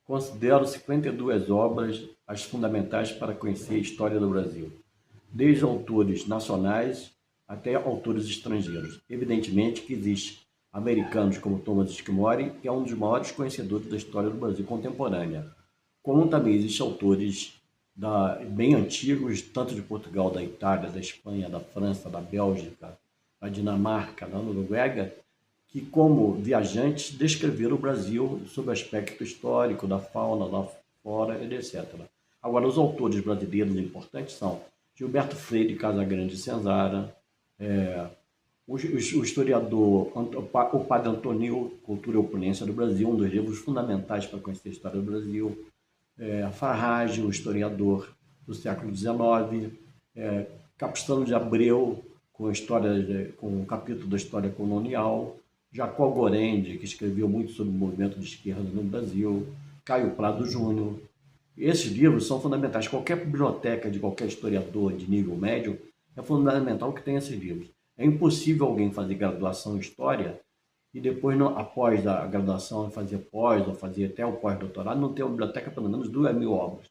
Considero 52 obras as fundamentais para conhecer a história do Brasil, desde autores nacionais até autores estrangeiros. Evidentemente que existem americanos como Thomas Scrimori, que é um dos maiores conhecedores da história do Brasil contemporânea, como também existem autores bem antigos, tanto de Portugal, da Itália, da Espanha, da França, da Bélgica, da Dinamarca, da Noruega, que, como viajantes, descreveram o Brasil sob o aspecto histórico, da fauna, da flora, etc. Agora, os autores brasileiros importantes são Gilberto Freire Casagrande Cenzara, o historiador, o Padre Antônio, Cultura e Opulência do Brasil, um dos livros fundamentais para conhecer a história do Brasil, Farrage, um historiador do século XIX, Capistrano de Abreu, com um capítulo da história colonial, Jacó Gorende, que escreveu muito sobre o movimento de esquerda no Brasil, Caio Prado Júnior. Esses livros são fundamentais. Qualquer biblioteca de qualquer historiador de nível médio é fundamental que tenha esses livros. É impossível alguém fazer graduação em História e depois, após a graduação, fazer pós ou fazer até o pós-doutorado, não ter uma biblioteca pelo menos 2.000 obras.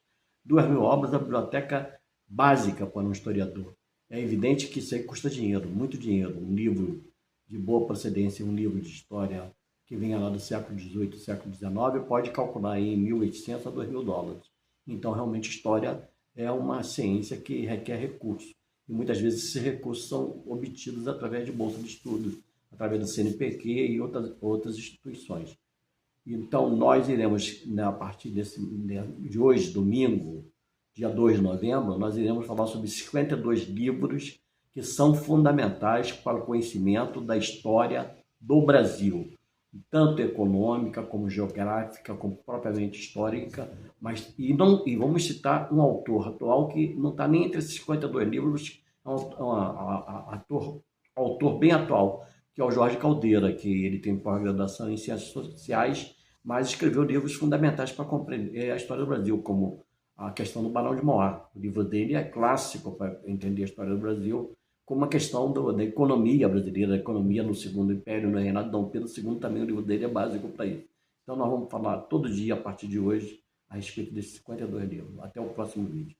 2.000 obras é a biblioteca básica para um historiador. É evidente que isso aí custa dinheiro, muito dinheiro. Um livro de boa procedência, um livro de história que venha lá do século XVIII, século XIX, pode calcular aí $1.800 a $2.000. Então, realmente, história é uma ciência que requer recursos. E muitas vezes esses recursos são obtidos através de bolsa de estudos, através do CNPq e outras instituições. Então, nós iremos, a partir de hoje, domingo, dia 2 de novembro, nós iremos falar sobre 52 livros que são fundamentais para o conhecimento da história do Brasil, tanto econômica, como geográfica, como propriamente histórica, e vamos citar um autor atual que não está nem entre esses 52 livros, é um autor bem atual, que é o Jorge Caldeira, que ele tem pós-graduação em Ciências Sociais, mas escreveu livros fundamentais para compreender a história do Brasil, como a questão do Barão de Mauá. O livro dele é clássico para entender a história do Brasil, como a questão da economia brasileira, da economia no Segundo Império, no reinado de Dom Pedro II, também o livro dele é básico para isso. Então nós vamos falar todo dia, a partir de hoje, a respeito desses 52 livros. Até o próximo vídeo.